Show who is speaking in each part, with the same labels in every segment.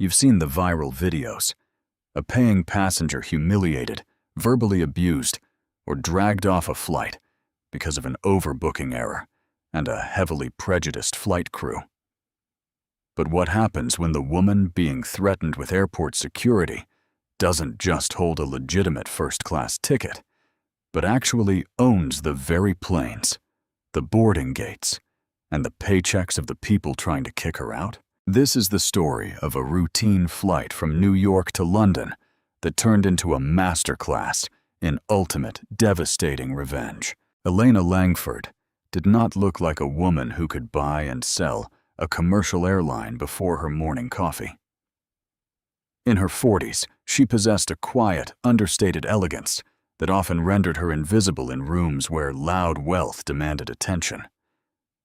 Speaker 1: You've seen the viral videos. A paying passenger humiliated, verbally abused, or dragged off a flight because of an overbooking error and a heavily prejudiced flight crew. But what happens when the woman being threatened with airport security doesn't just hold a legitimate first-class ticket, but actually owns the very planes, the boarding gates, and the paychecks of the people trying to kick her out? This is the story of a routine flight from New York to London that turned into a masterclass in ultimate, devastating revenge. Elena Langford did not look like a woman who could buy and sell a commercial airline before her morning coffee. In her 40s, she possessed a quiet, understated elegance that often rendered her invisible in rooms where loud wealth demanded attention.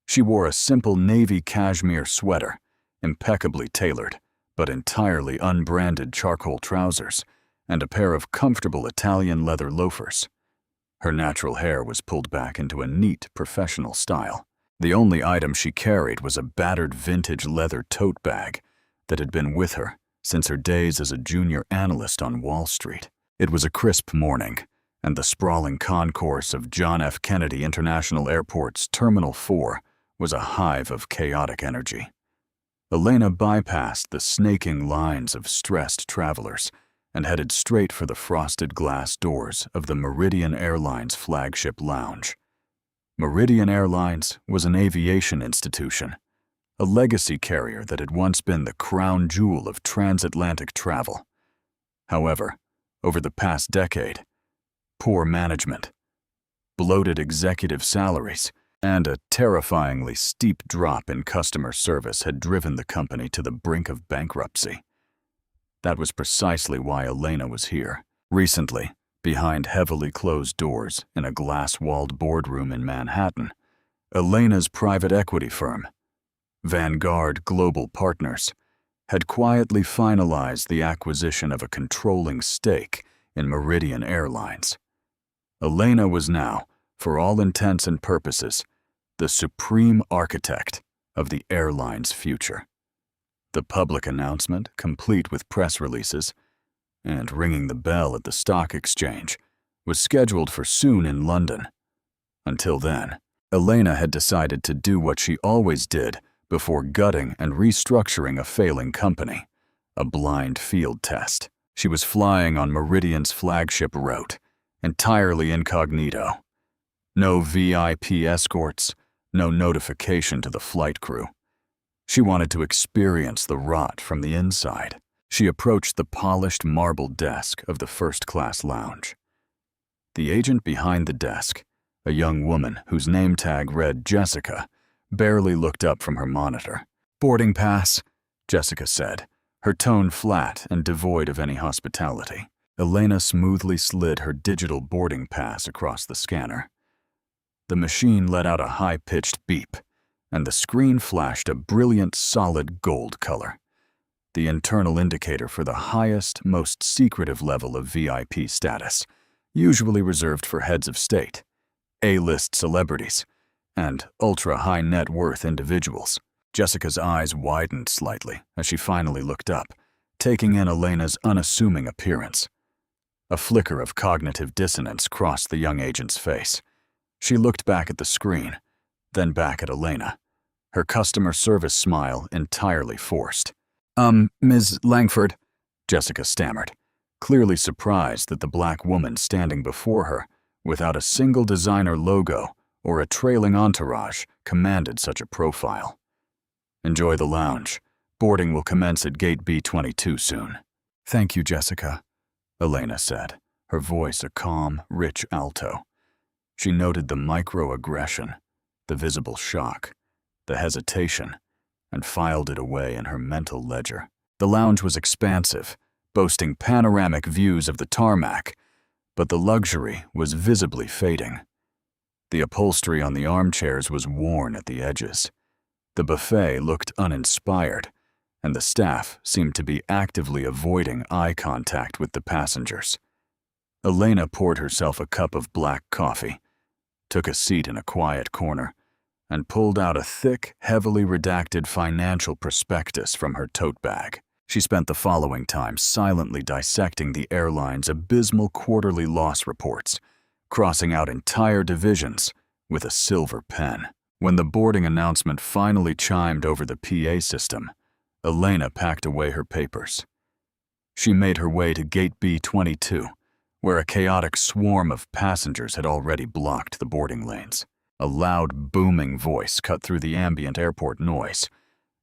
Speaker 1: She wore a simple navy cashmere sweater, impeccably tailored, but entirely unbranded charcoal trousers, and a pair of comfortable Italian leather loafers. Her natural hair was pulled back into a neat, professional style. The only item she carried was a battered vintage leather tote bag that had been with her since her days as a junior analyst on Wall Street. It was a crisp morning, and the sprawling concourse of John F. Kennedy International Airport's Terminal 4 was a hive of chaotic energy. Elena bypassed the snaking lines of stressed travelers and headed straight for the frosted glass doors of the Meridian Airlines flagship lounge. Meridian Airlines was an aviation institution, a legacy carrier that had once been the crown jewel of transatlantic travel. However, over the past decade, poor management, bloated executive salaries, and a terrifyingly steep drop in customer service had driven the company to the brink of bankruptcy. That was precisely why Elena was here. Recently, behind heavily closed doors in a glass-walled boardroom in Manhattan, Elena's private equity firm, Vanguard Global Partners, had quietly finalized the acquisition of a controlling stake in Meridian Airlines. Elena was now, for all intents and purposes, the supreme architect of the airline's future. The public announcement, complete with press releases, and ringing the bell at the stock exchange, was scheduled for soon in London. Until then, Elena had decided to do what she always did before gutting and restructuring a failing company, a blind field test. She was flying on Meridian's flagship route, entirely incognito. No VIP escorts, no notification to the flight crew. She wanted to experience the rot from the inside. She approached the polished marble desk of the first-class lounge. The agent behind the desk, a young woman whose name tag read Jessica, barely looked up from her monitor. "Boarding pass," Jessica said, her tone flat and devoid of any hospitality. Elena smoothly slid her digital boarding pass across the scanner. The machine let out a high-pitched beep, and the screen flashed a brilliant solid gold color, the internal indicator for the highest, most secretive level of VIP status, usually reserved for heads of state, A-list celebrities, and ultra-high net worth individuals. Jessica's eyes widened slightly as she finally looked up, taking in Elena's unassuming appearance. A flicker of cognitive dissonance crossed the young agent's face. She looked back at the screen, then back at Elena, her customer service smile entirely forced. Ms. Langford," Jessica stammered, clearly surprised that the black woman standing before her, without a single designer logo or a trailing entourage, commanded such a profile. "Enjoy the lounge. Boarding will commence at gate B22 soon." "Thank you, Jessica," Elena said, her voice a calm, rich alto. She noted the microaggression, the visible shock, the hesitation, and filed it away in her mental ledger. The lounge was expansive, boasting panoramic views of the tarmac, but the luxury was visibly fading. The upholstery on the armchairs was worn at the edges. The buffet looked uninspired, and the staff seemed to be actively avoiding eye contact with the passengers. Elena poured herself a cup of black coffee, took a seat in a quiet corner, and pulled out a thick, heavily redacted financial prospectus from her tote bag. She spent the following time silently dissecting the airline's abysmal quarterly loss reports, crossing out entire divisions with a silver pen. When the boarding announcement finally chimed over the PA system, Elena packed away her papers. She made her way to gate B-22, where a chaotic swarm of passengers had already blocked the boarding lanes. A loud, booming voice cut through the ambient airport noise.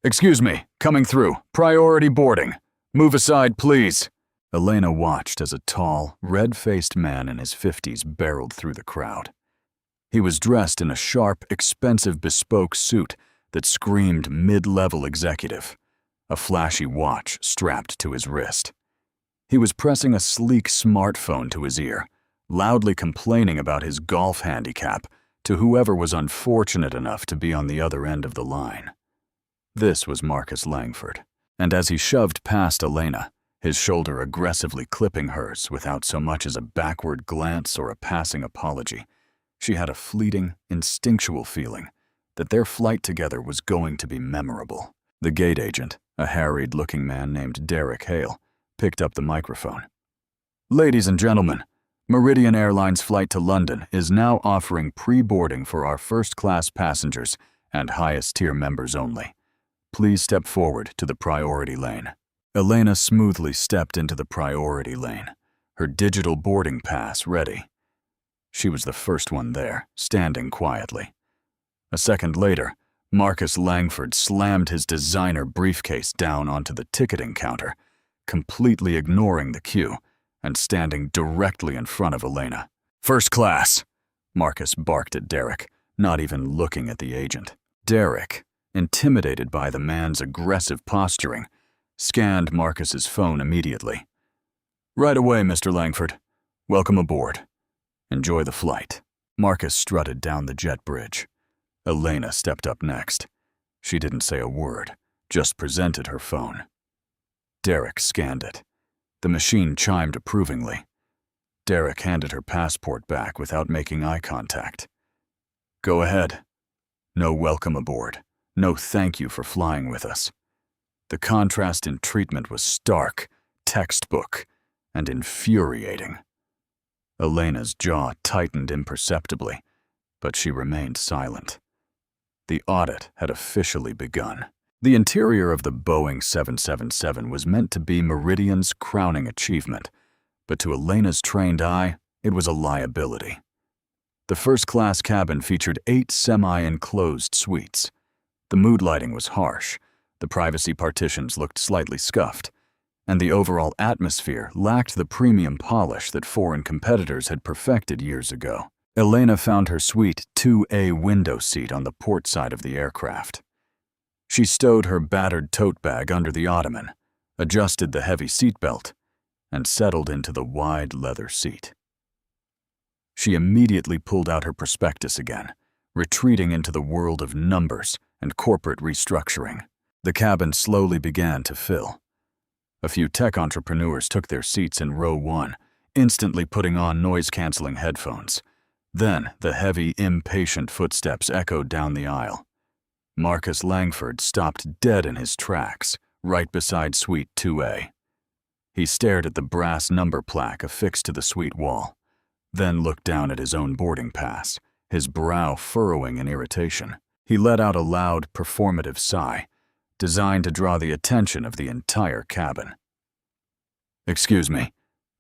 Speaker 1: "Excuse me, coming through. Priority boarding. Move aside, please." Elena watched as a tall, red-faced man in his 50s barreled through the crowd. He was dressed in a sharp, expensive bespoke suit that screamed mid-level executive, a flashy watch strapped to his wrist. He was pressing a sleek smartphone to his ear, loudly complaining about his golf handicap to whoever was unfortunate enough to be on the other end of the line. This was Marcus Langford, and as he shoved past Elena, his shoulder aggressively clipping hers without so much as a backward glance or a passing apology, she had a fleeting, instinctual feeling that their flight together was going to be memorable. The gate agent, a harried-looking man named Derek Hale, picked up the microphone. "Ladies and gentlemen, Meridian Airlines flight to London is now offering pre-boarding for our first-class passengers and highest-tier members only. Please step forward to the priority lane." Elena smoothly stepped into the priority lane, her digital boarding pass ready. She was the first one there, standing quietly. A second later, Marcus Langford slammed his designer briefcase down onto the ticketing counter, completely ignoring the queue and standing directly in front of Elena. "First class," Marcus barked at Derek, not even looking at the agent. Derek, intimidated by the man's aggressive posturing, scanned Marcus's phone immediately. "Right away, Mr. Langford. Welcome aboard. Enjoy the flight." Marcus strutted down the jet bridge. Elena stepped up next. She didn't say a word, just presented her phone. Derek scanned it. The machine chimed approvingly. Derek handed her passport back without making eye contact. "Go ahead. No welcome aboard. No thank you for flying with us." The contrast in treatment was stark, textbook, and infuriating. Elena's jaw tightened imperceptibly, but she remained silent. The audit had officially begun. The interior of the Boeing 777 was meant to be Meridian's crowning achievement, but to Elena's trained eye, it was a liability. The first-class cabin featured 8 semi-enclosed suites. The mood lighting was harsh, the privacy partitions looked slightly scuffed, and the overall atmosphere lacked the premium polish that foreign competitors had perfected years ago. Elena found her suite 2A window seat on the port side of the aircraft. She stowed her battered tote bag under the ottoman, adjusted the heavy seatbelt, and settled into the wide leather seat. She immediately pulled out her prospectus again, retreating into the world of numbers and corporate restructuring. The cabin slowly began to fill. A few tech entrepreneurs took their seats in row 1, instantly putting on noise-canceling headphones. Then the heavy, impatient footsteps echoed down the aisle. Marcus Langford stopped dead in his tracks, right beside Suite 2A. He stared at the brass number plaque affixed to the suite wall, then looked down at his own boarding pass, his brow furrowing in irritation. He let out a loud, performative sigh, designed to draw the attention of the entire cabin. "Excuse me,"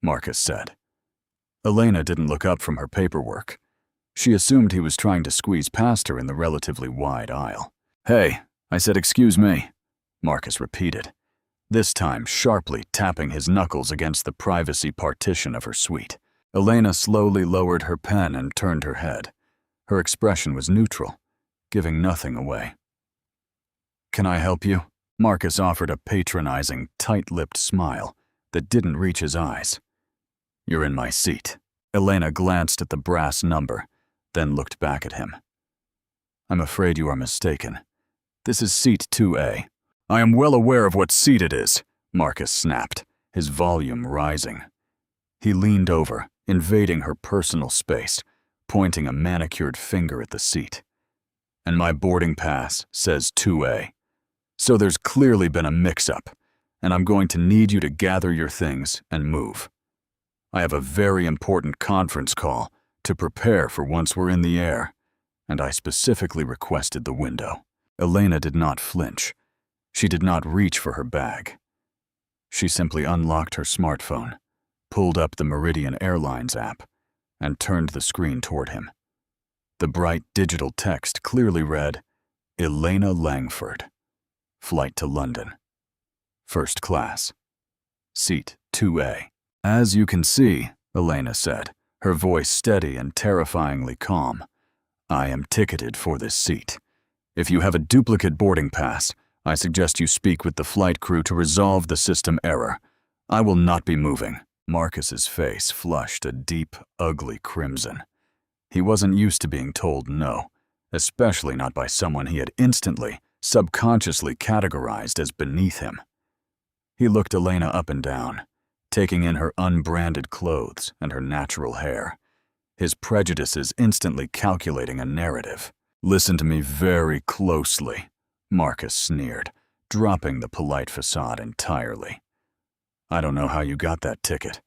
Speaker 1: Marcus said. Elena didn't look up from her paperwork. She assumed he was trying to squeeze past her in the relatively wide aisle. "Hey, I said excuse me," Marcus repeated, this time sharply tapping his knuckles against the privacy partition of her suite. Elena slowly lowered her pen and turned her head. Her expression was neutral, giving nothing away. "Can I help you?" Marcus offered a patronizing, tight-lipped smile that didn't reach his eyes. "You're in my seat." Elena glanced at the brass number, then looked back at him. "I'm afraid you are mistaken. This is seat 2A. "I am well aware of what seat it is," Marcus snapped, his volume rising. He leaned over, invading her personal space, pointing a manicured finger at the seat. "And my boarding pass says 2A. So there's clearly been a mix-up, and I'm going to need you to gather your things and move. I have a very important conference call to prepare for once we're in the air, and I specifically requested the window." Elena did not flinch. She did not reach for her bag. She simply unlocked her smartphone, pulled up the Meridian Airlines app, and turned the screen toward him. The bright digital text clearly read, "Elena Langford. Flight to London. First class. Seat 2A. "As you can see," Elena said, her voice steady and terrifyingly calm, "I am ticketed for this seat. If you have a duplicate boarding pass, I suggest you speak with the flight crew to resolve the system error. I will not be moving." Marcus's face flushed a deep, ugly crimson. He wasn't used to being told no, especially not by someone he had instantly, subconsciously categorized as beneath him. He looked Elena up and down, taking in her unbranded clothes and her natural hair, his prejudices instantly calculating a narrative. "Listen to me very closely," Marcus sneered, dropping the polite facade entirely. "I don't know how you got that ticket.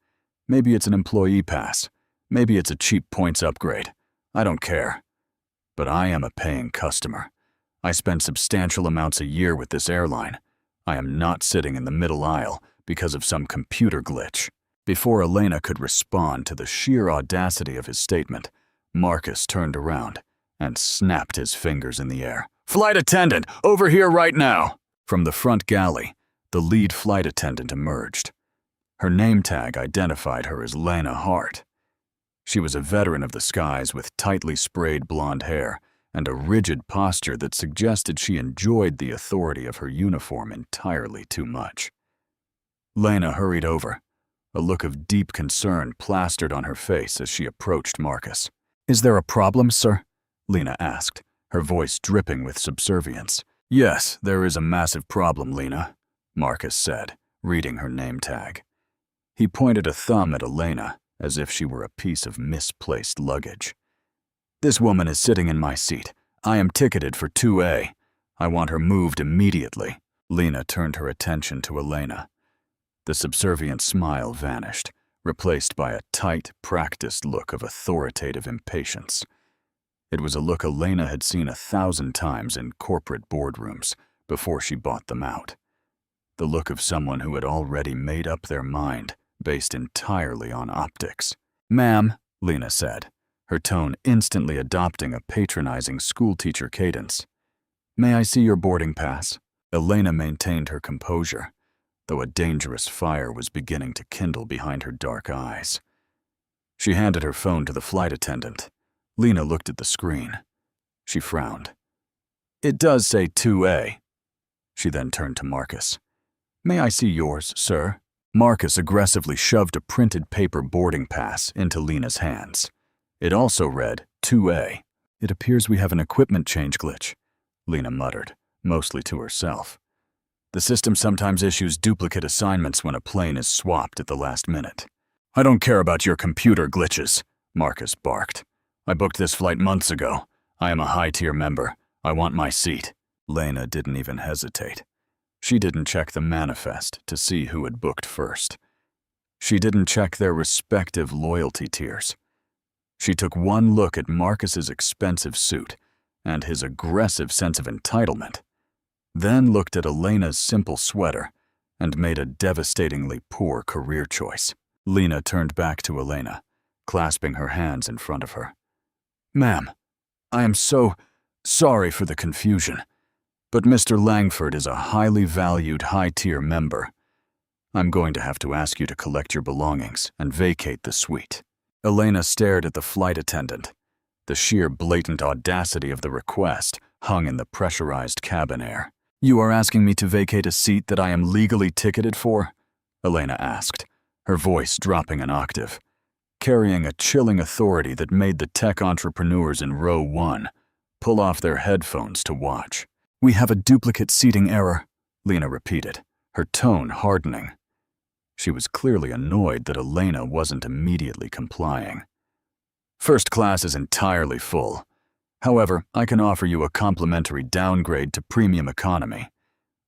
Speaker 1: Maybe it's an employee pass. Maybe it's a cheap points upgrade. I don't care. But I am a paying customer. I spend substantial amounts a year with this airline. I am not sitting in the middle aisle because of some computer glitch." Before Elena could respond to the sheer audacity of his statement, Marcus turned around and snapped his fingers in the air. "Flight attendant, over here right now!" From the front galley, the lead flight attendant emerged. Her name tag identified her as Lena Hart. She was a veteran of the skies with tightly sprayed blonde hair and a rigid posture that suggested she enjoyed the authority of her uniform entirely too much. Lena hurried over, a look of deep concern plastered on her face as she approached Marcus. "Is there a problem, sir?" Lena asked, her voice dripping with subservience. "Yes, there is a massive problem, Lena," Marcus said, reading her name tag. He pointed a thumb at Elena as if she were a piece of misplaced luggage. "This woman is sitting in my seat. I am ticketed for 2A. I want her moved immediately." Lena turned her attention to Elena. The subservient smile vanished, replaced by a tight, practiced look of authoritative impatience. It was a look Elena had seen 1,000 times in corporate boardrooms before she bought them out. The look of someone who had already made up their mind based entirely on optics. "Ma'am," Lena said, her tone instantly adopting a patronizing schoolteacher cadence. "May I see your boarding pass?" Elena maintained her composure, though a dangerous fire was beginning to kindle behind her dark eyes. She handed her phone to the flight attendant. Lena looked at the screen. She frowned. "It does say 2A. She then turned to Marcus. "May I see yours, sir?" Marcus aggressively shoved a printed paper boarding pass into Lena's hands. It also read 2A. "It appears we have an equipment change glitch," Lena muttered, mostly to herself. "The system sometimes issues duplicate assignments when a plane is swapped at the last minute." "I don't care about your computer glitches," Marcus barked. "I booked this flight months ago. I am a high-tier member. I want my seat." Lena didn't even hesitate. She didn't check the manifest to see who had booked first. She didn't check their respective loyalty tiers. She took one look at Marcus's expensive suit and his aggressive sense of entitlement, then looked at Elena's simple sweater and made a devastatingly poor career choice. Lena turned back to Elena, clasping her hands in front of her. "Ma'am, I am so sorry for the confusion, but Mr. Langford is a highly valued high-tier member. I'm going to have to ask you to collect your belongings and vacate the suite." Elena stared at the flight attendant. The sheer blatant audacity of the request hung in the pressurized cabin air. "You are asking me to vacate a seat that I am legally ticketed for?" Elena asked, her voice dropping an octave, carrying a chilling authority that made the tech entrepreneurs in row 1 pull off their headphones to watch. "We have a duplicate seating error," Lena repeated, her tone hardening. She was clearly annoyed that Elena wasn't immediately complying. "First class is entirely full. However, I can offer you a complimentary downgrade to premium economy.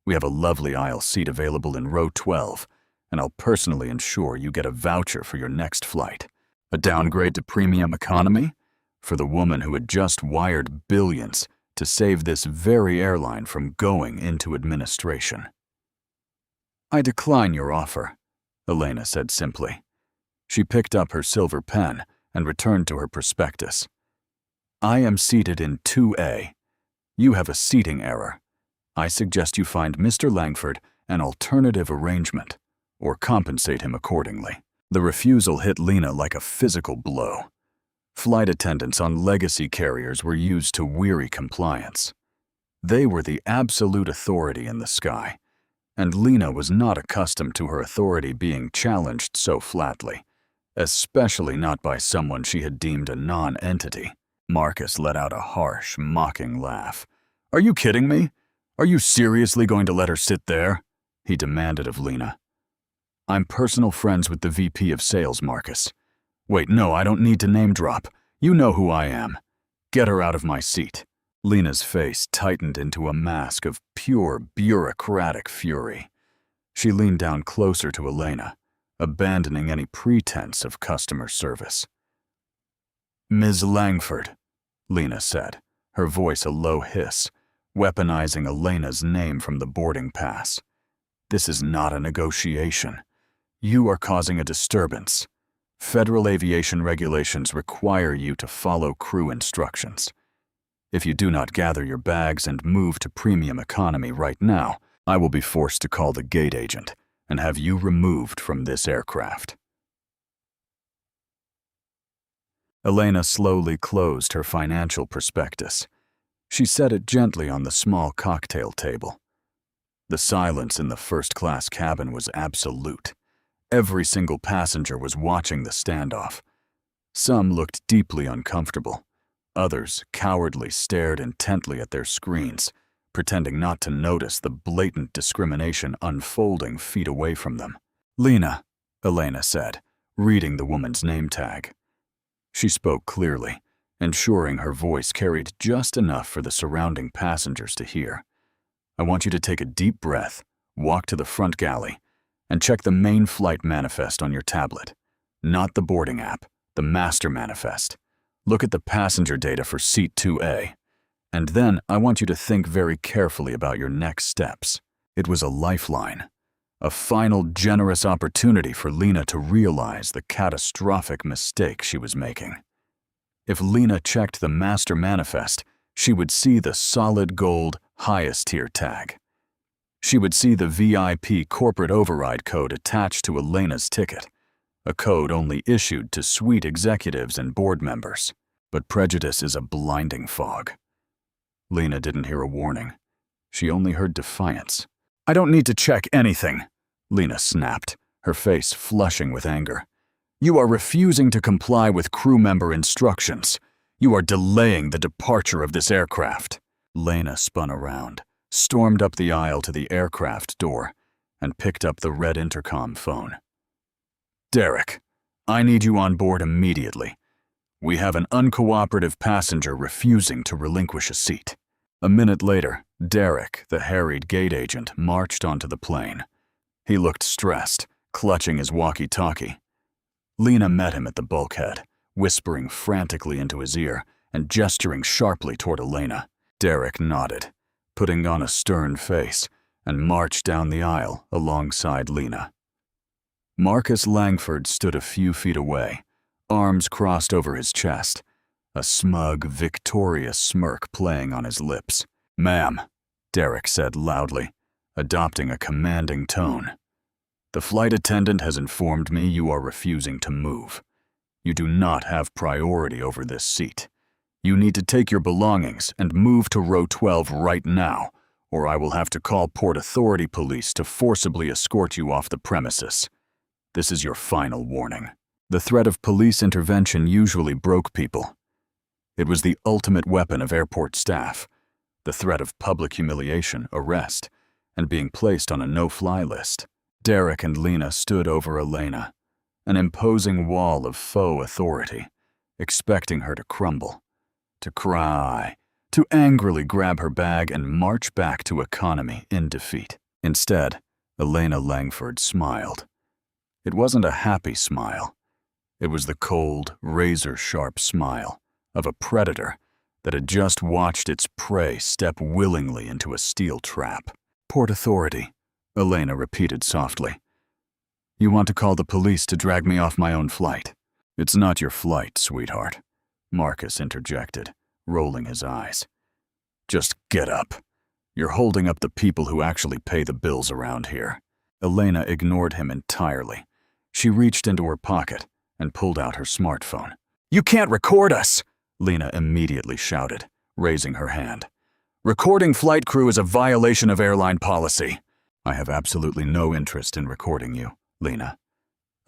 Speaker 1: We have a lovely aisle seat available in row 12, and I'll personally ensure you get a voucher for your next flight. A downgrade to premium economy? For the woman who had just wired billions to save this very airline from going into administration. I decline your offer, Elena said simply. She picked up her silver pen and returned to her prospectus. I am seated in 2A. You have a seating error. I suggest you find Mr. Langford an alternative arrangement, or compensate him accordingly. The refusal hit Lena like a physical blow. Flight attendants on legacy carriers were used to weary compliance. They were the absolute authority in the sky, and Lena was not accustomed to her authority being challenged so flatly, especially not by someone she had deemed a non-entity. Marcus let out a harsh, mocking laugh. Are you kidding me? Are you seriously going to let her sit there? He demanded of Lena. I'm personal friends with the VP of Sales, Marcus. Wait, no, I don't need to name drop. You know who I am. Get her out of my seat. Lena's face tightened into a mask of pure bureaucratic fury. She leaned down closer to Elena, abandoning any pretense of customer service. Ms. Langford, Lena said, her voice a low hiss, weaponizing Elena's name from the boarding pass. This is not a negotiation. You are causing a disturbance. Federal aviation regulations require you to follow crew instructions. If you do not gather your bags and move to premium economy right now, I will be forced to call the gate agent and have you removed from this aircraft. Elena slowly closed her financial prospectus. She set it gently on the small cocktail table. The silence in the first-class cabin was absolute. Every single passenger was watching the standoff. Some looked deeply uncomfortable. Others cowardly stared intently at their screens, pretending not to notice the blatant discrimination unfolding feet away from them. Lena, Elena said, reading the woman's name tag. She spoke clearly, ensuring her voice carried just enough for the surrounding passengers to hear. I want you to take a deep breath, walk to the front galley, and check the main flight manifest on your tablet. Not the boarding app, the master manifest. Look at the passenger data for seat 2A. And then I want you to think very carefully about your next steps. It was a lifeline, a final generous opportunity for Lena to realize the catastrophic mistake she was making. If Lena checked the master manifest, she would see the solid gold highest tier tag. She would see the VIP corporate override code attached to Elena's ticket, a code only issued to suite executives and board members. But prejudice is a blinding fog. Lena didn't hear a warning. She only heard defiance. I don't need to check anything, Lena snapped, her face flushing with anger. You are refusing to comply with crew member instructions. You are delaying the departure of this aircraft. Lena spun around, stormed up the aisle to the aircraft door, and picked up the red intercom phone. Derek, I need you on board immediately. We have an uncooperative passenger refusing to relinquish a seat. A minute later, Derek, the harried gate agent, marched onto the plane. He looked stressed, clutching his walkie-talkie. Lena met him at the bulkhead, whispering frantically into his ear and gesturing sharply toward Elena. Derek nodded, putting on a stern face, and marched down the aisle alongside Lena. Marcus Langford stood a few feet away, arms crossed over his chest, a smug, victorious smirk playing on his lips. Ma'am, Derek said loudly, adopting a commanding tone. The flight attendant has informed me you are refusing to move. You do not have priority over this seat. You need to take your belongings and move to row 12 right now, or I will have to call Port Authority police to forcibly escort you off the premises. This is your final warning. The threat of police intervention usually broke people. It was the ultimate weapon of airport staff, the threat of public humiliation, arrest, and being placed on a no-fly list. Derek and Lena stood over Elena, an imposing wall of faux authority, expecting her to crumble, to cry, to angrily grab her bag and march back to economy in defeat. Instead, Elena Langford smiled. It wasn't a happy smile. It was the cold, razor-sharp smile of a predator that had just watched its prey step willingly into a steel trap. "Port Authority," Elena repeated softly. "You want to call the police to drag me off my own flight?" "It's not your flight, sweetheart," Marcus interjected, rolling his eyes. "Just get up. You're holding up the people who actually pay the bills around here." Elena ignored him entirely. She reached into her pocket and pulled out her smartphone. "You can't record us!" Lena immediately shouted, raising her hand. "Recording flight crew is a violation of airline policy." "I have absolutely no interest in recording you, Lena,"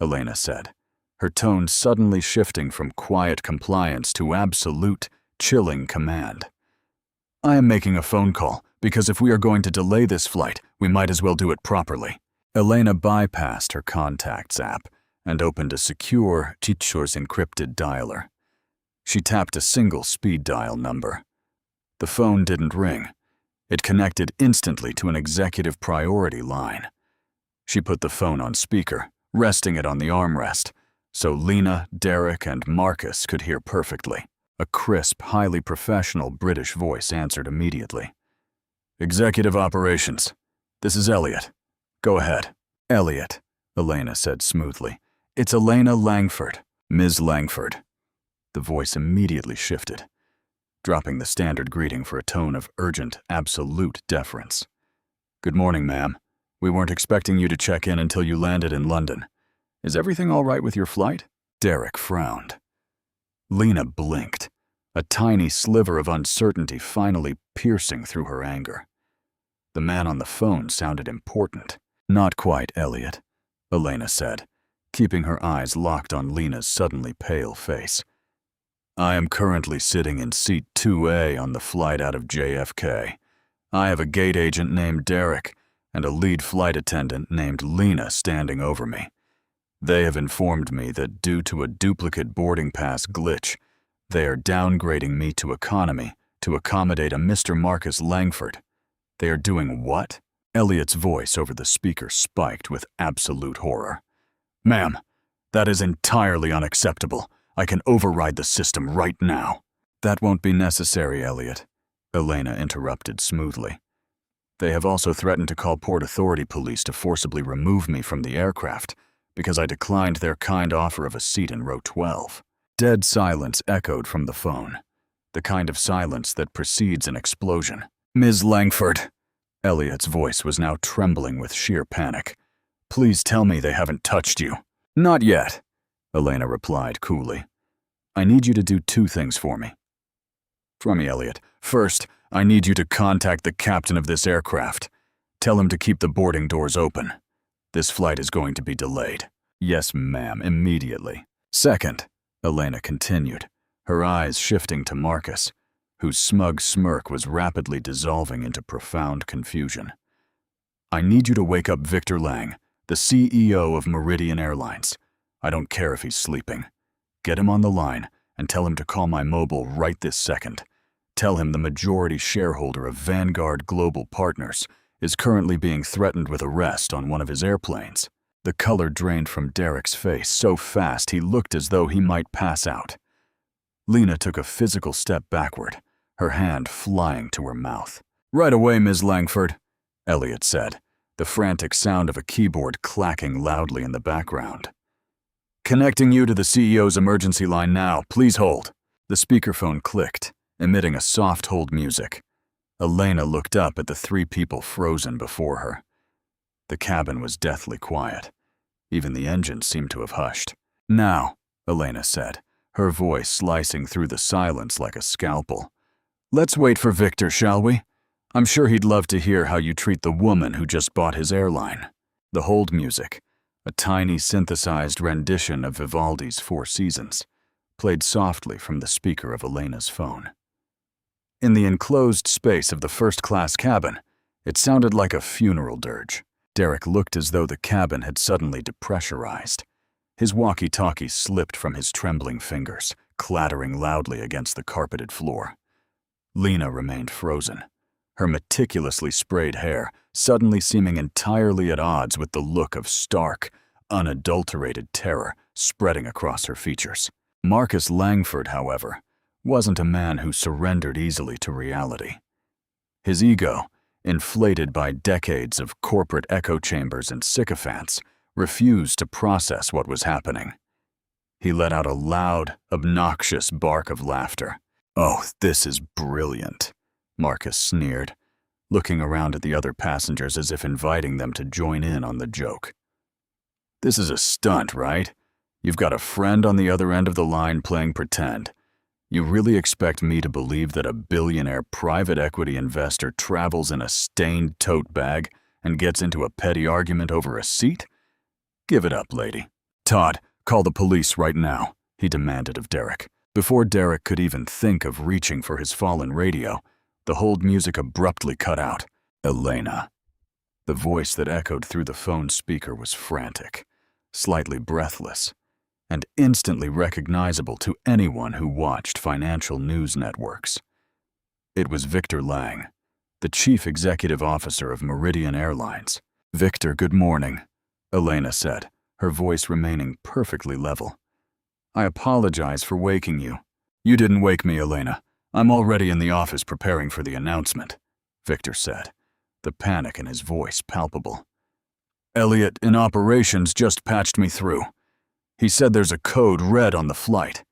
Speaker 1: Elena said, her tone suddenly shifting from quiet compliance to absolute, chilling command. "I am making a phone call, because if we are going to delay this flight, we might as well do it properly." Elena bypassed her contacts app and opened a secure, Chicho's encrypted dialer. She tapped a single speed dial number. The phone didn't ring. It connected instantly to an executive priority line. She put the phone on speaker, resting it on the armrest, so Lena, Derek, and Marcus could hear perfectly. A crisp, highly professional British voice answered immediately. "Executive Operations. This is Elliot. Go ahead." "Elliot," Elena said smoothly. "It's Elena Langford." "Ms. Langford." The voice immediately shifted, dropping the standard greeting for a tone of urgent, absolute deference. "Good morning, ma'am. We weren't expecting you to check in until you landed in London. Is everything all right with your flight?" Derek frowned. Lena blinked, a tiny sliver of uncertainty finally piercing through her anger. The man on the phone sounded important. "Not quite, Elliot," Elena said, keeping her eyes locked on Lena's suddenly pale face. "I am currently sitting in seat 2A on the flight out of JFK. I have a gate agent named Derek and a lead flight attendant named Lena standing over me. They have informed me that due to a duplicate boarding pass glitch, they are downgrading me to economy to accommodate a Mr. Marcus Langford." "They are doing what?" Elliot's voice over the speaker spiked with absolute horror. "Ma'am, that is entirely unacceptable. I can override the system right now." "That won't be necessary, Elliot," Elena interrupted smoothly. "They have also threatened to call Port Authority police to forcibly remove me from the aircraft because I declined their kind offer of a seat in row 12. Dead silence echoed from the phone, the kind of silence that precedes an explosion. "Ms. Langford," Elliot's voice was now trembling with sheer panic. "Please tell me they haven't touched you." "Not yet," Elena replied coolly. "I need you to do two things for me." "For me, Elliot. First, I need you to contact the captain of this aircraft. Tell him to keep the boarding doors open. This flight is going to be delayed." "Yes, ma'am, immediately." "Second," Elena continued, her eyes shifting to Marcus, whose smug smirk was rapidly dissolving into profound confusion. "I need you to wake up Victor Lang, the CEO of Meridian Airlines. I don't care if he's sleeping. Get him on the line and tell him to call my mobile right this second. Tell him the majority shareholder of Vanguard Global Partners is currently being threatened with arrest on one of his airplanes." The color drained from Derek's face so fast he looked as though he might pass out. Lena took a physical step backward, her hand flying to her mouth. "Right away, Ms. Langford," Elliot said, the frantic sound of a keyboard clacking loudly in the background. "Connecting you to the CEO's emergency line now. Please hold." The speakerphone clicked, emitting a soft hold music. Elena looked up at the three people frozen before her. The cabin was deathly quiet. Even the engine seemed to have hushed. "Now," Elena said, her voice slicing through the silence like a scalpel. "Let's wait for Victor, shall we? I'm sure he'd love to hear how you treat the woman who just bought his airline." The hold music, a tiny synthesized rendition of Vivaldi's Four Seasons, played softly from the speaker of Elena's phone. In the enclosed space of the first-class cabin, it sounded like a funeral dirge. Derek looked as though the cabin had suddenly depressurized. His walkie-talkie slipped from his trembling fingers, clattering loudly against the carpeted floor. Lena remained frozen, her meticulously sprayed hair suddenly seeming entirely at odds with the look of stark, unadulterated terror spreading across her features. Marcus Langford, however, wasn't a man who surrendered easily to reality. His ego, inflated by decades of corporate echo chambers and sycophants, refused to process what was happening. He let out a loud, obnoxious bark of laughter. "Oh, this is brilliant," Marcus sneered, looking around at the other passengers as if inviting them to join in on the joke. "This is a stunt, right? You've got a friend on the other end of the line playing pretend. You really expect me to believe that a billionaire private equity investor travels in a stained tote bag and gets into a petty argument over a seat? Give it up, lady. Todd, call the police right now," he demanded of Derek. Before Derek could even think of reaching for his fallen radio, the hold music abruptly cut out. "Elena." The voice that echoed through the phone speaker was frantic, slightly breathless, and instantly recognizable to anyone who watched financial news networks. It was Victor Lang, the chief executive officer of Meridian Airlines. "Victor, good morning," Elena said, her voice remaining perfectly level. "I apologize for waking you." "You didn't wake me, Elena. I'm already in the office preparing for the announcement," Victor said, the panic in his voice palpable. "Elliot in operations just patched me through. He said there's a code red on the flight.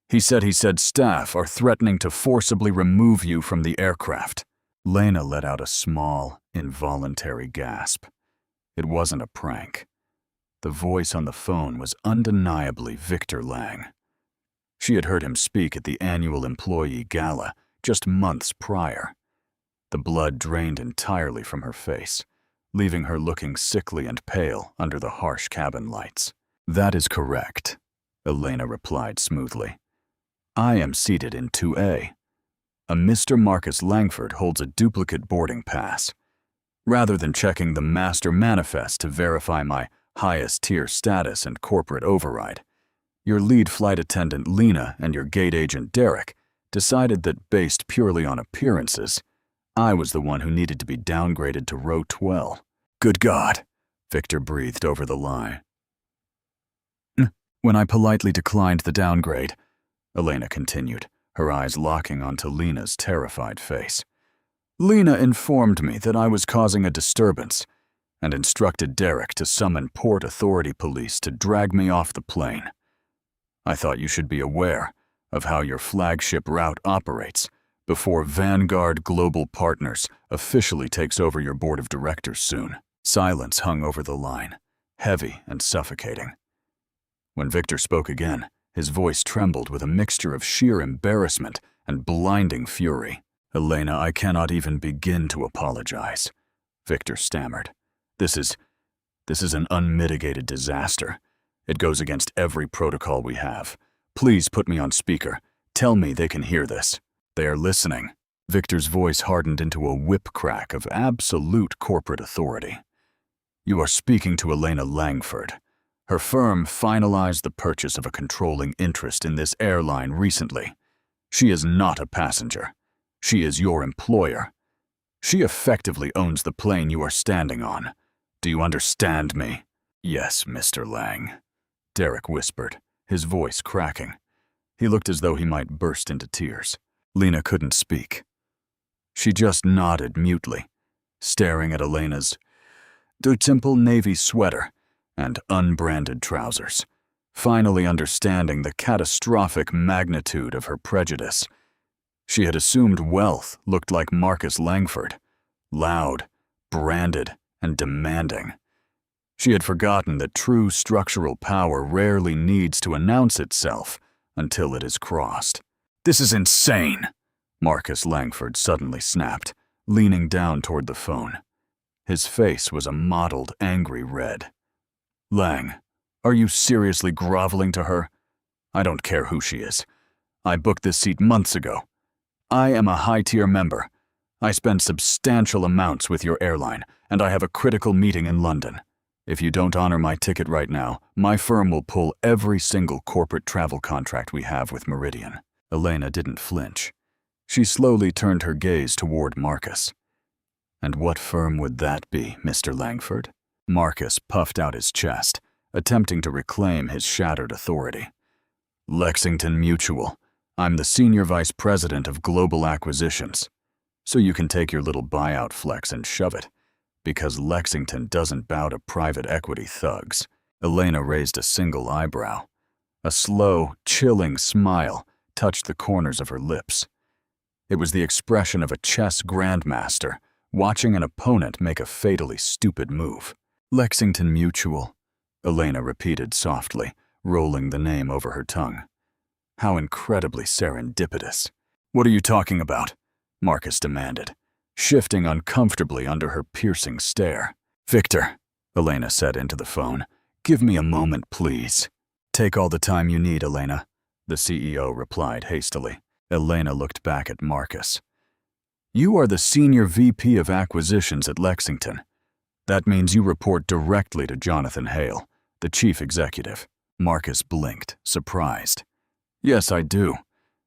Speaker 1: He said staff are threatening to forcibly remove you from the aircraft." Lena let out a small, involuntary gasp. It wasn't a prank. The voice on the phone was undeniably Victor Lang. She had heard him speak at the annual employee gala just months prior. The blood drained entirely from her face, leaving her looking sickly and pale under the harsh cabin lights. "That is correct," Elena replied smoothly. "I am seated in 2A. A Mr. Marcus Langford holds a duplicate boarding pass. Rather than checking the master manifest to verify my highest tier status and corporate override, your lead flight attendant Lena and your gate agent Derek decided that based purely on appearances, I was the one who needed to be downgraded to row 12. "Good God," Victor breathed over the line. "When I politely declined the downgrade," Elena continued, her eyes locking onto Lena's terrified face, "Lena informed me that I was causing a disturbance and instructed Derek to summon Port Authority police to drag me off the plane. I thought you should be aware of how your flagship route operates before Vanguard Global Partners officially takes over your board of directors soon." Silence hung over the line, heavy and suffocating. When Victor spoke again, his voice trembled with a mixture of sheer embarrassment and blinding fury. "Elena, I cannot even begin to apologize," Victor stammered. This is an unmitigated disaster. It goes against every protocol we have. Please put me on speaker. Tell me they can hear this." "They are listening." Victor's voice hardened into a whip crack of absolute corporate authority. "You are speaking to Elena Langford. Her firm finalized the purchase of a controlling interest in this airline recently. She is not a passenger. She is your employer. She effectively owns the plane you are standing on. Do you understand me?" "Yes, Mr. Lang," Derek whispered, his voice cracking. He looked as though he might burst into tears. Lena couldn't speak. She just nodded mutely, staring at Elena's simple navy sweater and unbranded trousers, finally understanding the catastrophic magnitude of her prejudice. She had assumed wealth looked like Marcus Langford, loud, branded, and demanding. She had forgotten that true structural power rarely needs to announce itself until it is crossed. "This is insane," Marcus Langford suddenly snapped, leaning down toward the phone. His face was a mottled, angry red. "Lang, are you seriously groveling to her? I don't care who she is. I booked this seat months ago. I am a high-tier member. I spend substantial amounts with your airline, and I have a critical meeting in London. If you don't honor my ticket right now, my firm will pull every single corporate travel contract we have with Meridian." Elena didn't flinch. She slowly turned her gaze toward Marcus. "And what firm would that be, Mr. Langford?" Marcus puffed out his chest, attempting to reclaim his shattered authority. "Lexington Mutual. I'm the Senior Vice President of Global Acquisitions. So you can take your little buyout flex and shove it, because Lexington doesn't bow to private equity thugs." Elena raised a single eyebrow. A slow, chilling smile touched the corners of her lips. It was the expression of a chess grandmaster watching an opponent make a fatally stupid move. "Lexington Mutual," Elena repeated softly, rolling the name over her tongue. How incredibly serendipitous. "What are you talking about?" Marcus demanded, shifting uncomfortably under her piercing stare. "Victor," Elena said into the phone, "give me a moment, please." "Take all the time you need, Elena," the CEO replied hastily. Elena looked back at Marcus. "You are the Senior VP of Acquisitions at Lexington. That means you report directly to Jonathan Hale, the Chief Executive." Marcus blinked, surprised. "Yes, I do.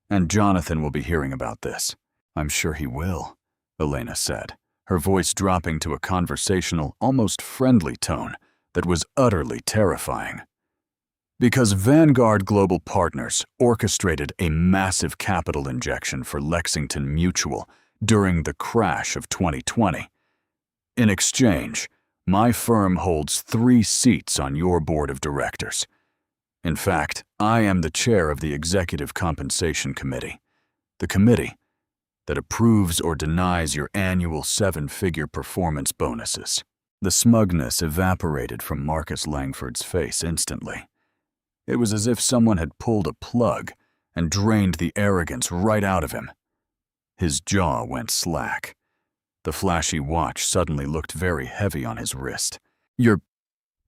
Speaker 1: And Jonathan will be hearing about this." "I'm sure he will," Elena said, her voice dropping to a conversational, almost friendly tone that was utterly terrifying. "Because Vanguard Global Partners orchestrated a massive capital injection for Lexington Mutual during the crash of 2020. In exchange, my firm holds 3 seats on your board of directors. In fact, I am the chair of the Executive Compensation Committee, the committee that approves or denies your annual 7-figure performance bonuses." The smugness evaporated from Marcus Langford's face instantly. It was as if someone had pulled a plug and drained the arrogance right out of him. His jaw went slack. The flashy watch suddenly looked very heavy on his wrist. You're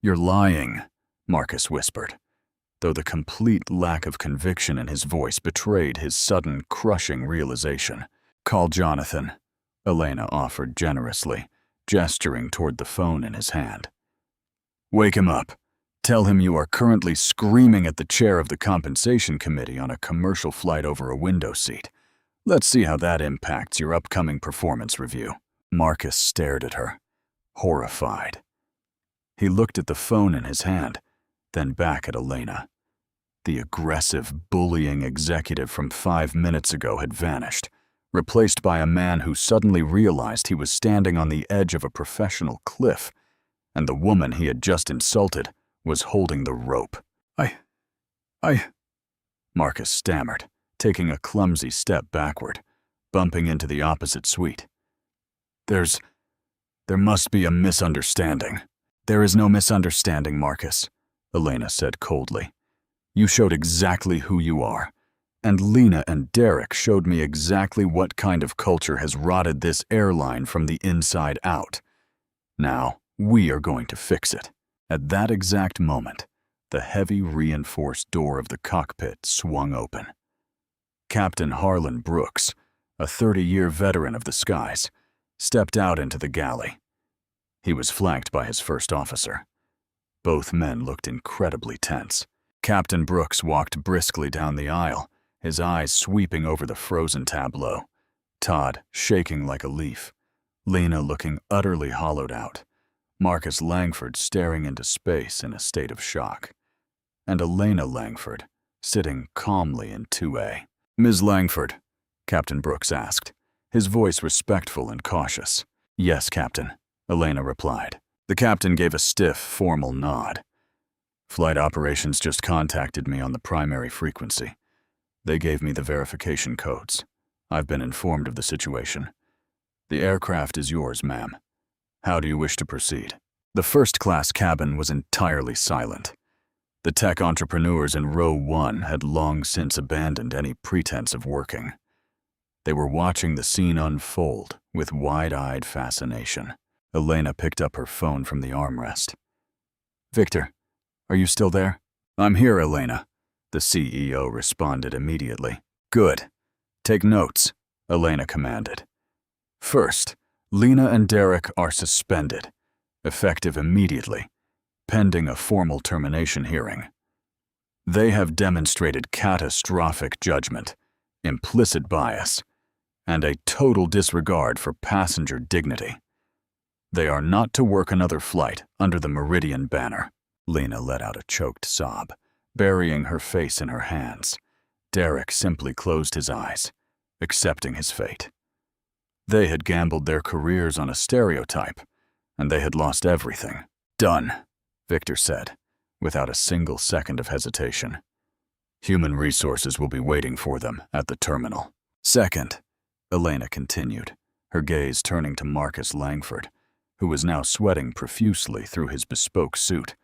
Speaker 1: lying," Marcus whispered, though the complete lack of conviction in his voice betrayed his sudden, crushing realization. "Call Jonathan," Elena offered generously, gesturing toward the phone in his hand. "Wake him up. Tell him you are currently screaming at the chair of the compensation committee on a commercial flight over a window seat. Let's see how that impacts your upcoming performance review." Marcus stared at her, horrified. He looked at the phone in his hand, then back at Elena. The aggressive, bullying executive from 5 minutes ago had vanished, replaced by a man who suddenly realized he was standing on the edge of a professional cliff, and the woman he had just insulted was holding the rope. I, Marcus stammered, taking a clumsy step backward, bumping into the opposite suite. There must be a misunderstanding." "There is no misunderstanding, Marcus," Elena said coldly. "You showed exactly who you are, and Lena and Derek showed me exactly what kind of culture has rotted this airline from the inside out. Now, we are going to fix it." At that exact moment, the heavy reinforced door of the cockpit swung open. Captain Harlan Brooks, a 30-year veteran of the skies, stepped out into the galley. He was flanked by his first officer. Both men looked incredibly tense. Captain Brooks walked briskly down the aisle, his eyes sweeping over the frozen tableau, Todd shaking like a leaf, Lena looking utterly hollowed out, Marcus Langford staring into space in a state of shock, and Elena Langford sitting calmly in 2A. "Ms. Langford," Captain Brooks asked, his voice respectful and cautious. "Yes, Captain," Elena replied. The captain gave a stiff, formal nod. "Flight operations just contacted me on the primary frequency. They gave me the verification codes. I've been informed of the situation. The aircraft is yours, ma'am. How do you wish to proceed?" The first-class cabin was entirely silent. The tech entrepreneurs in row 1 had long since abandoned any pretense of working. They were watching the scene unfold with wide-eyed fascination. Elena picked up her phone from the armrest. "Victor, are you still there?" "I'm here, Elena," the CEO responded immediately. "Good. Take notes," Elena commanded. "First, Lena and Derek are suspended, effective immediately, pending a formal termination hearing. They have demonstrated catastrophic judgment, implicit bias, and a total disregard for passenger dignity. They are not to work another flight under the Meridian banner. Lena let out a choked sob, burying her face in her hands. Derek simply closed his eyes, accepting his fate. They had gambled their careers on a stereotype, and they had lost everything. Done, Victor said, without a single second of hesitation. Human resources will be waiting for them at the terminal. Second, Elena continued, her gaze turning to Marcus Langford, who was now sweating profusely through his bespoke suit.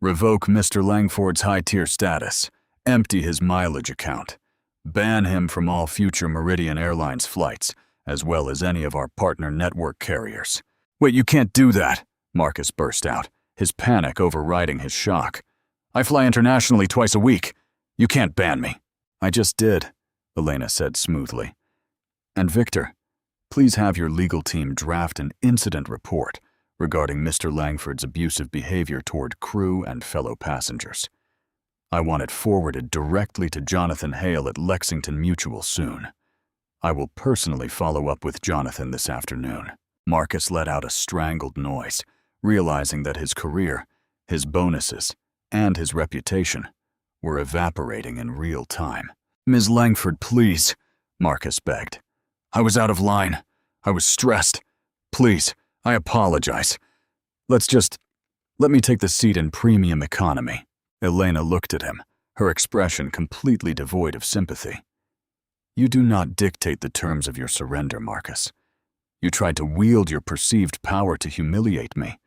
Speaker 1: Revoke Mr. Langford's high-tier status. Empty his mileage account. Ban him from all future Meridian Airlines flights, as well as any of our partner network carriers. Wait, you can't do that, Marcus burst out, his panic overriding his shock. I fly internationally twice a week. You can't ban me. I just did, Elena said smoothly. And Victor, please have your legal team draft an incident report regarding Mr. Langford's abusive behavior toward crew and fellow passengers. I want it forwarded directly to Jonathan Hale at Lexington Mutual soon. I will personally follow up with Jonathan this afternoon. Marcus let out a strangled noise, realizing that his career, his bonuses, and his reputation were evaporating in real time. Ms. Langford, please, Marcus begged. I was out of line. I was stressed. Please, I apologize. Let me take the seat in premium economy. Elena looked at him, her expression completely devoid of sympathy. You do not dictate the terms of your surrender, Marcus. You tried to wield your perceived power to humiliate me.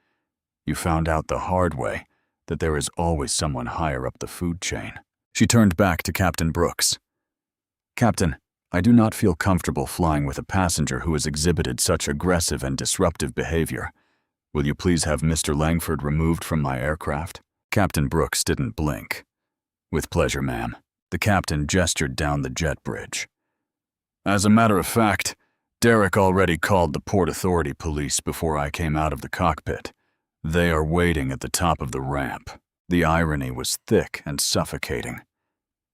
Speaker 1: You found out the hard way that there is always someone higher up the food chain. She turned back to Captain Brooks. Captain, I do not feel comfortable flying with a passenger who has exhibited such aggressive and disruptive behavior. Will you please have Mr. Langford removed from my aircraft? Captain Brooks didn't blink. With pleasure, ma'am. The captain gestured down the jet bridge. As a matter of fact, Derek already called the Port Authority police before I came out of the cockpit. They are waiting at the top of the ramp. The irony was thick and suffocating.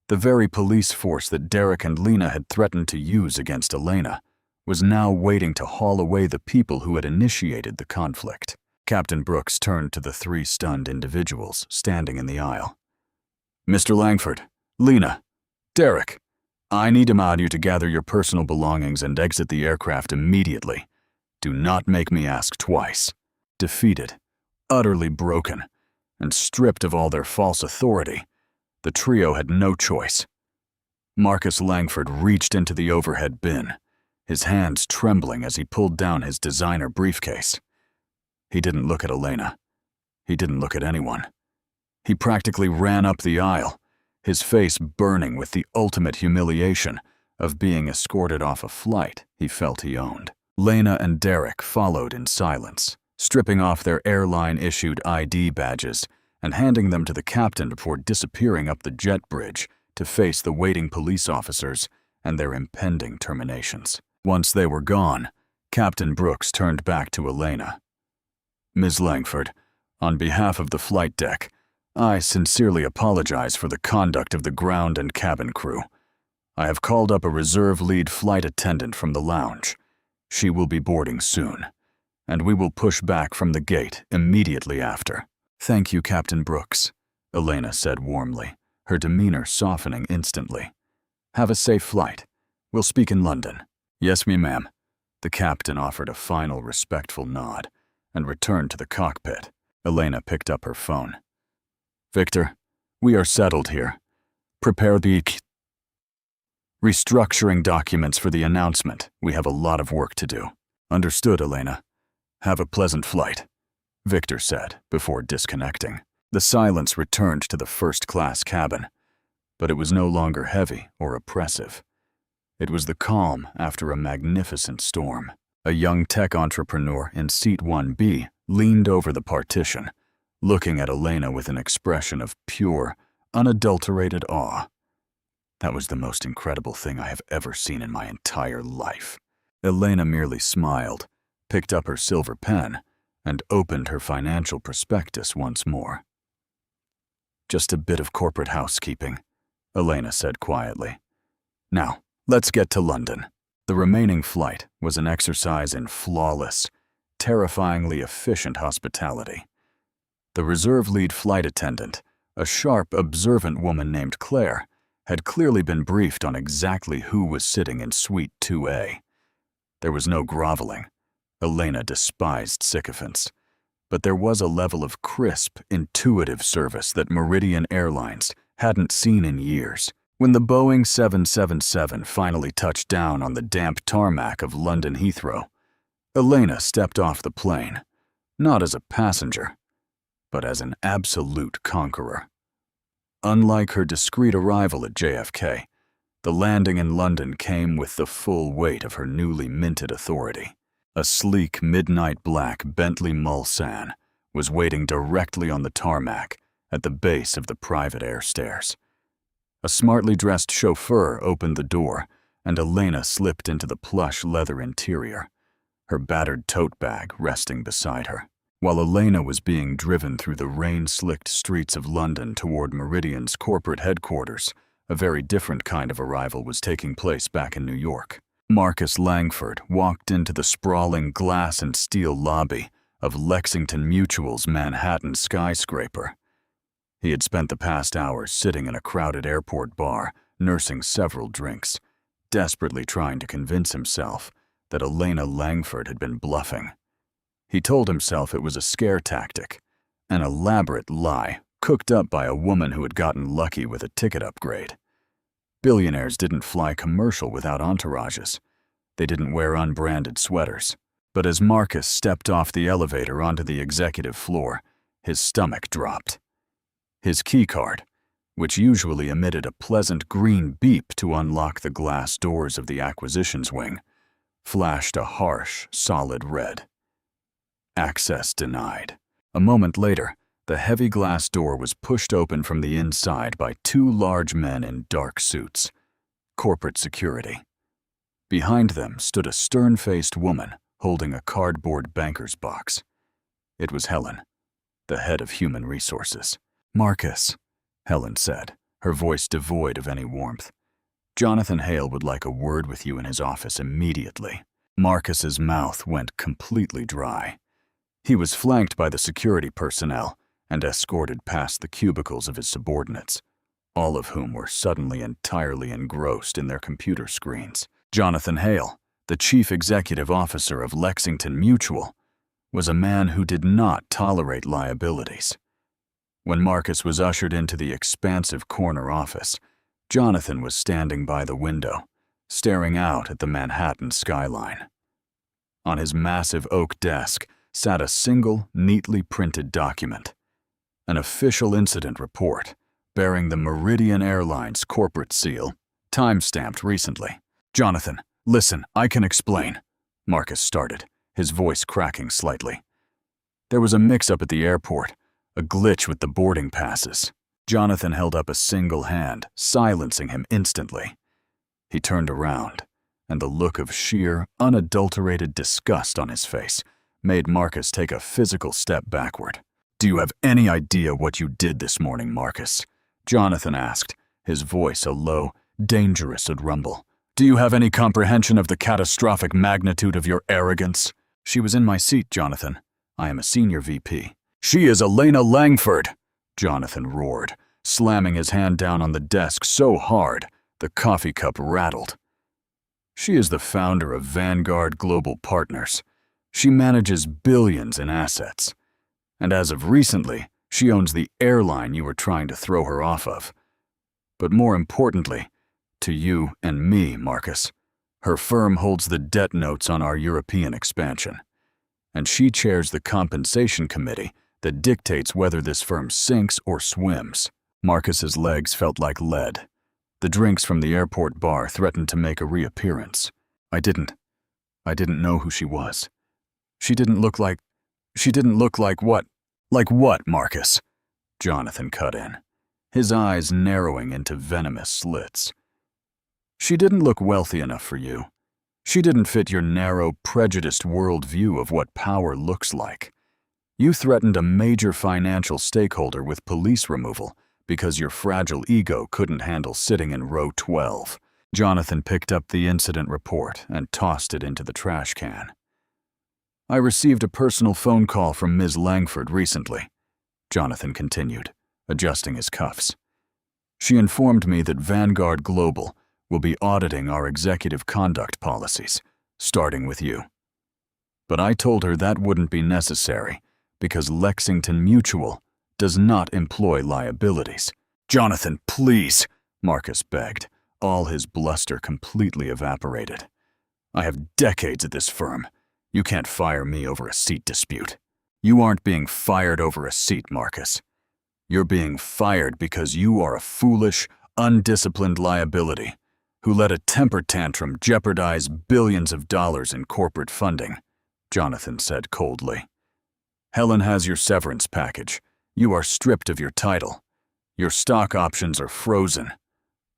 Speaker 1: The very police force that Derek and Lena had threatened to use against Elena was now waiting to haul away the people who had initiated the conflict. Captain Brooks turned to the three stunned individuals standing in the aisle. Mr. Langford, Lena, Derek, I need you to gather your personal belongings and exit the aircraft immediately. Do not make me ask twice. Defeated, utterly broken, and stripped of all their false authority, the trio had no choice. Marcus Langford reached into the overhead bin, his hands trembling as he pulled down his designer briefcase. He didn't look at Elena. He didn't look at anyone. He practically ran up the aisle, his face burning with the ultimate humiliation of being escorted off a flight he felt he owned. Lena and Derek followed in silence, stripping off their airline-issued ID badges and handing them to the captain before disappearing up the jet bridge to face the waiting police officers and their impending terminations. Once they were gone, Captain Brooks turned back to Elena. Ms. Langford, on behalf of the flight deck, I sincerely apologize for the conduct of the ground and cabin crew. I have called up a reserve lead flight attendant from the lounge. She will be boarding soon, and we will push back from the gate immediately after. Thank you, Captain Brooks, Elena said warmly, her demeanor softening instantly. Have a safe flight. We'll speak in London. Yes, ma'am. The captain offered a final respectful nod and returned to the cockpit. Elena picked up her phone. Victor, we are settled here. Prepare the restructuring documents for the announcement. We have a lot of work to do. Understood, Elena. Have a pleasant flight, Victor said before disconnecting. The silence returned to the first-class cabin, but it was no longer heavy or oppressive. It was the calm after a magnificent storm. A young tech entrepreneur in seat 1B leaned over the partition, looking at Elena with an expression of pure, unadulterated awe. That was the most incredible thing I have ever seen in my entire life. Elena merely smiled, picked up her silver pen, and opened her financial prospectus once more. Just a bit of corporate housekeeping, Elena said quietly. Now, let's get to London. The remaining flight was an exercise in flawless, terrifyingly efficient hospitality. The reserve lead flight attendant, a sharp, observant woman named Claire, had clearly been briefed on exactly who was sitting in Suite 2A. There was no groveling. Elena despised sycophants. But there was a level of crisp, intuitive service that Meridian Airlines hadn't seen in years. When the Boeing 777 finally touched down on the damp tarmac of London Heathrow, Elena stepped off the plane, not as a passenger, but as an absolute conqueror. Unlike her discreet arrival at JFK, the landing in London came with the full weight of her newly minted authority. A sleek, midnight black Bentley Mulsanne was waiting directly on the tarmac at the base of the private air stairs. A smartly dressed chauffeur opened the door, and Elena slipped into the plush leather interior, her battered tote bag resting beside her. While Elena was being driven through the rain-slicked streets of London toward Meridian's corporate headquarters, a very different kind of arrival was taking place back in New York. Marcus Langford walked into the sprawling glass and steel lobby of Lexington Mutual's Manhattan skyscraper. He had spent the past hours sitting in a crowded airport bar, nursing several drinks, desperately trying to convince himself that Elena Langford had been bluffing. He told himself it was a scare tactic, an elaborate lie cooked up by a woman who had gotten lucky with a ticket upgrade. Billionaires didn't fly commercial without entourages. They didn't wear unbranded sweaters. But as Marcus stepped off the elevator onto the executive floor, his stomach dropped. His keycard, which usually emitted a pleasant green beep to unlock the glass doors of the acquisitions wing, flashed a harsh, solid red. Access denied. A moment later, the heavy glass door was pushed open from the inside by two large men in dark suits, corporate security. Behind them stood a stern-faced woman holding a cardboard banker's box. It was Helen, the head of human resources. "Marcus," Helen said, her voice devoid of any warmth. "Jonathan Hale would like a word with you in his office immediately." Marcus's mouth went completely dry. He was flanked by the security personnel and escorted past the cubicles of his subordinates, all of whom were suddenly entirely engrossed in their computer screens. Jonathan Hale, the chief executive officer of Lexington Mutual, was a man who did not tolerate liabilities. When Marcus was ushered into the expansive corner office, Jonathan was standing by the window, staring out at the Manhattan skyline. On his massive oak desk sat a single, neatly printed document, an official incident report bearing the Meridian Airlines corporate seal, time-stamped recently. "Jonathan, listen, I can explain," Marcus started, his voice cracking slightly. "There was a mix-up at the airport, a glitch with the boarding passes." Jonathan held up a single hand, silencing him instantly. He turned around, and the look of sheer, unadulterated disgust on his face made Marcus take a physical step backward. "Do you have any idea what you did this morning, Marcus?" Jonathan asked, his voice a low, dangerous rumble. "Do you have any comprehension of the catastrophic magnitude of your arrogance?" "She was in my seat, Jonathan. I am a senior VP." "She is Elena Langford," Jonathan roared, slamming his hand down on the desk so hard the coffee cup rattled. "She is the founder of Vanguard Global Partners. She manages billions in assets. And as of recently, she owns the airline you were trying to throw her off of. But more importantly, to you and me, Marcus, her firm holds the debt notes on our European expansion. And she chairs the compensation committee that dictates whether this firm sinks or swims." Marcus's legs felt like lead. The drinks from the airport bar threatened to make a reappearance. I didn't know who she was. She didn't look like what? Like what, Marcus?" Jonathan cut in, his eyes narrowing into venomous slits. "She didn't look wealthy enough for you. She didn't fit your narrow, prejudiced worldview of what power looks like. You threatened a major financial stakeholder with police removal because your fragile ego couldn't handle sitting in row 12. Jonathan picked up the incident report and tossed it into the trash can. I received a personal phone call from Ms. Langford recently, Jonathan continued, adjusting his cuffs. She informed me that Vanguard Global will be auditing our executive conduct policies, starting with you. But I told her that wouldn't be necessary because Lexington Mutual does not employ liabilities. Jonathan, please, Marcus begged, all his bluster completely evaporated. I have decades at this firm. You can't fire me over a seat dispute. You aren't being fired over a seat, Marcus. You're being fired because you are a foolish, undisciplined liability who let a temper tantrum jeopardize billions of dollars in corporate funding, Jonathan said coldly. Helen has your severance package. You are stripped of your title. Your stock options are frozen,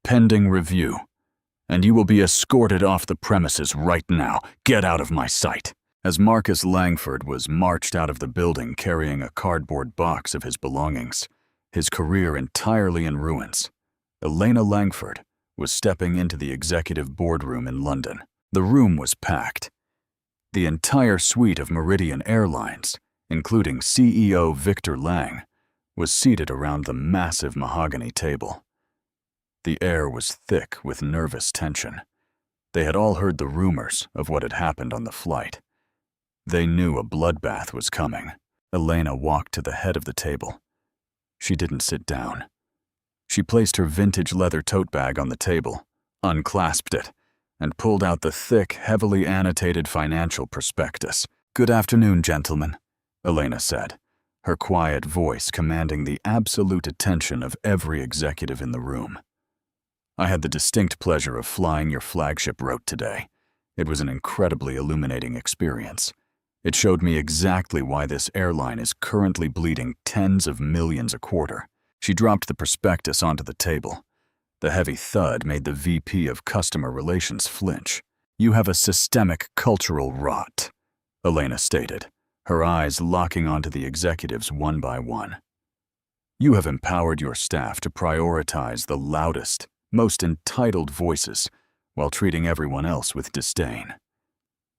Speaker 1: pending review, and you will be escorted off the premises right now. Get out of my sight. As Marcus Langford was marched out of the building carrying a cardboard box of his belongings, his career entirely in ruins, Elena Langford was stepping into the executive boardroom in London. The room was packed. The entire suite of Meridian Airlines, including CEO Victor Lang, was seated around the massive mahogany table. The air was thick with nervous tension. They had all heard the rumors of what had happened on the flight. They knew a bloodbath was coming. Elena walked to the head of the table. She didn't sit down. She placed her vintage leather tote bag on the table, unclasped it, and pulled out the thick, heavily annotated financial prospectus. "Good afternoon, gentlemen," Elena said, her quiet voice commanding the absolute attention of every executive in the room. "I had the distinct pleasure of flying your flagship route today. It was an incredibly illuminating experience. It showed me exactly why this airline is currently bleeding tens of millions a quarter." She dropped the prospectus onto the table. The heavy thud made the VP of Customer Relations flinch. "You have a systemic cultural rot," Elena stated, her eyes locking onto the executives one by one. "You have empowered your staff to prioritize the loudest, most entitled voices while treating everyone else with disdain.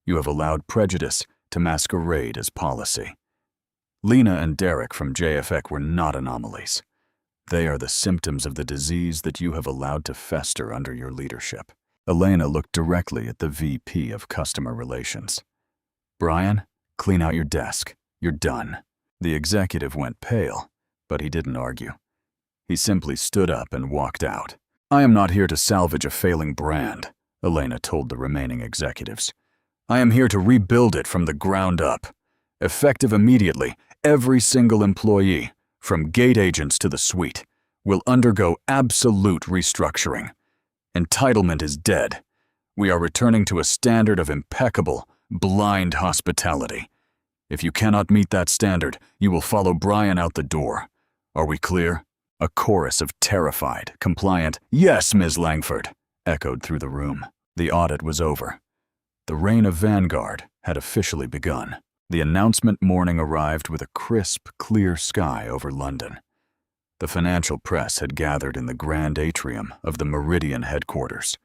Speaker 1: You have allowed prejudice to masquerade as policy. Lena and Derek from JFK were not anomalies. They are the symptoms of the disease that you have allowed to fester under your leadership." Elena looked directly at the VP of Customer Relations. "Brian, clean out your desk. You're done." The executive went pale, but he didn't argue. He simply stood up and walked out. "I am not here to salvage a failing brand," Elena told the remaining executives. "I am here to rebuild it from the ground up. Effective immediately, every single employee, from gate agents to the suite, will undergo absolute restructuring. Entitlement is dead. We are returning to a standard of impeccable, blind hospitality. If you cannot meet that standard, you will follow Brian out the door. Are we clear?" A chorus of terrified, compliant, "Yes, Ms. Langford," echoed through the room. The audit was over. The reign of Vanguard had officially begun. The announcement morning arrived with a crisp, clear sky over London. The financial press had gathered in the grand atrium of the Meridian headquarters.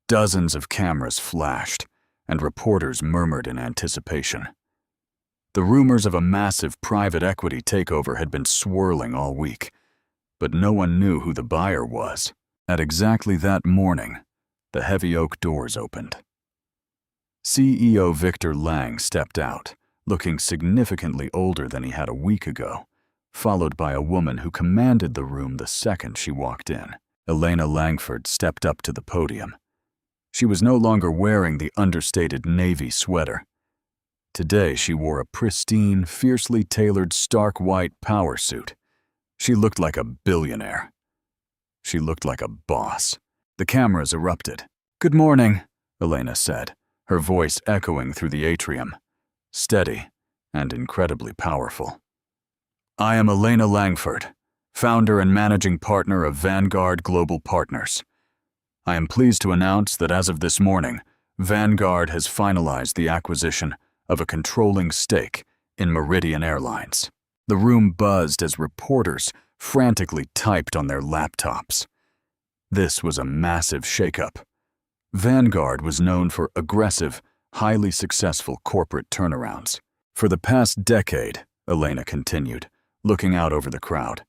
Speaker 1: Dozens of cameras flashed, and reporters murmured in anticipation. The rumors of a massive private equity takeover had been swirling all week, but no one knew who the buyer was. At exactly that morning, the heavy oak doors opened. CEO Victor Lang stepped out, looking significantly older than he had a week ago, followed by a woman who commanded the room the second she walked in. Elena Langford stepped up to the podium. She was no longer wearing the understated navy sweater. Today she wore a pristine, fiercely tailored stark white power suit. She looked like a billionaire. She looked like a boss. The cameras erupted. "Good morning," Elena said, her voice echoing through the atrium, steady and incredibly powerful. "I am Elena Langford, founder and managing partner of Vanguard Global Partners. I am pleased to announce that as of this morning, Vanguard has finalized the acquisition of a controlling stake in Meridian Airlines." The room buzzed as reporters frantically typed on their laptops. This was a massive shakeup, Vanguard was known for aggressive, highly successful corporate turnarounds. For the past decade, Elena continued, looking out over the crowd,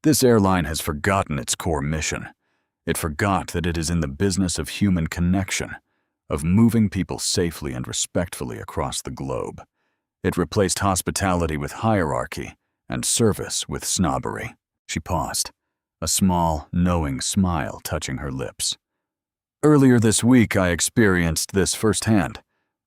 Speaker 1: this airline has forgotten its core mission. It forgot that it is in the business of human connection, of moving people safely and respectfully across the globe. It replaced hospitality with hierarchy and service with snobbery. She paused, a small, knowing smile touching her lips. Earlier this week, I experienced this firsthand.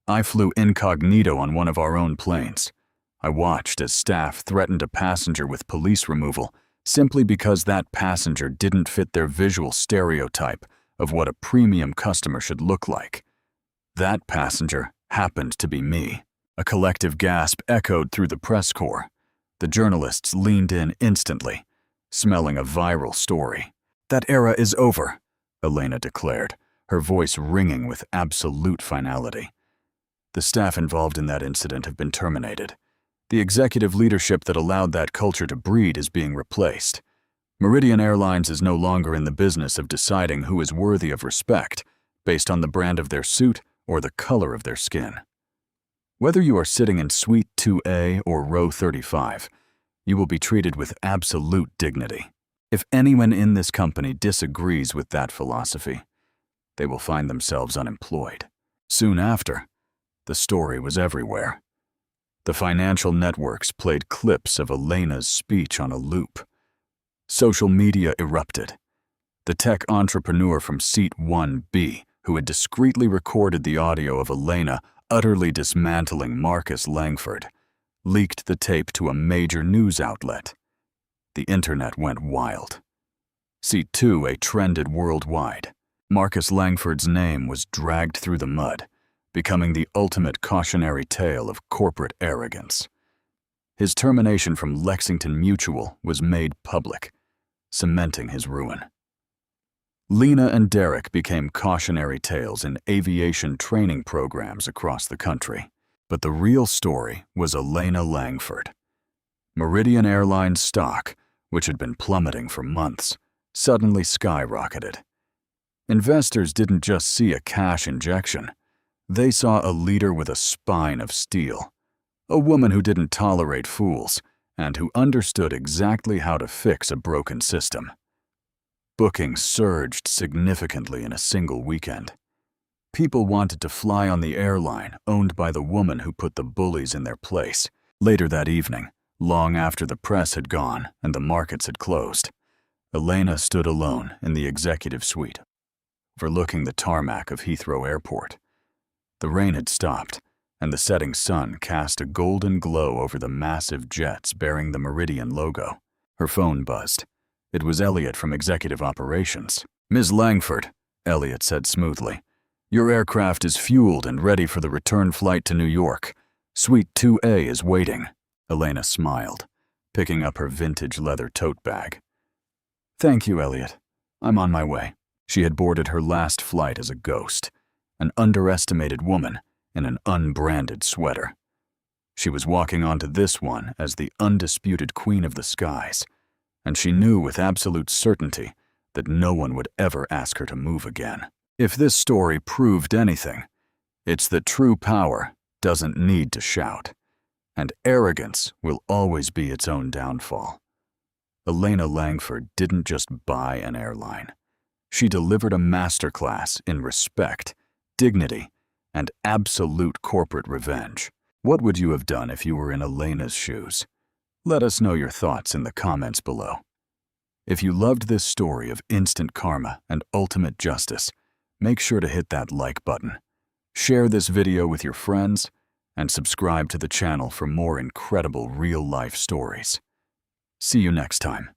Speaker 1: I flew incognito on one of our own planes. I watched as staff threatened a passenger with police removal simply because that passenger didn't fit their visual stereotype of what a premium customer should look like. That passenger happened to be me. A collective gasp echoed through the press corps. The journalists leaned in instantly, smelling a viral story. That era is over, Elena declared, her voice ringing with absolute finality. The staff involved in that incident have been terminated. The executive leadership that allowed that culture to breed is being replaced. Meridian Airlines is no longer in the business of deciding who is worthy of respect based on the brand of their suit or the color of their skin. Whether you are sitting in Suite 2A or Row 35, you will be treated with absolute dignity. If anyone in this company disagrees with that philosophy, they will find themselves unemployed. Soon after, the story was everywhere. The financial networks played clips of Elena's speech on a loop. Social media erupted. The tech entrepreneur from Seat 1B, who had discreetly recorded the audio of Elena utterly dismantling Marcus Langford, leaked the tape to a major news outlet. The internet went wild. Seat 2A trended worldwide. Marcus Langford's name was dragged through the mud, becoming the ultimate cautionary tale of corporate arrogance. His termination from Lexington Mutual was made public, cementing his ruin. Lena and Derek became cautionary tales in aviation training programs across the country. But the real story was Elena Langford. Meridian Airlines stock, which had been plummeting for months, suddenly skyrocketed. Investors didn't just see a cash injection. They saw a leader with a spine of steel, a woman who didn't tolerate fools and who understood exactly how to fix a broken system. Bookings surged significantly in a single weekend. People wanted to fly on the airline owned by the woman who put the bullies in their place. Later that evening, long after the press had gone and the markets had closed, Elena stood alone in the executive suite, overlooking the tarmac of Heathrow Airport. The rain had stopped, and the setting sun cast a golden glow over the massive jets bearing the Meridian logo. Her phone buzzed. It was Elliot from Executive Operations. "Ms. Langford," Elliot said smoothly, "your aircraft is fueled and ready for the return flight to New York. Suite 2A is waiting." Elena smiled, picking up her vintage leather tote bag. "Thank you, Elliot. I'm on my way." She had boarded her last flight as a ghost, an underestimated woman in an unbranded sweater. She was walking onto this one as the undisputed queen of the skies, and she knew with absolute certainty that no one would ever ask her to move again. If this story proved anything, it's that true power doesn't need to shout, and arrogance will always be its own downfall. Elena Langford didn't just buy an airline. She delivered a masterclass in respect, dignity, and absolute corporate revenge. What would you have done if you were in Elena's shoes? Let us know your thoughts in the comments below. If you loved this story of instant karma and ultimate justice, make sure to hit that like button. Share this video with your friends, and subscribe to the channel for more incredible real-life stories. See you next time.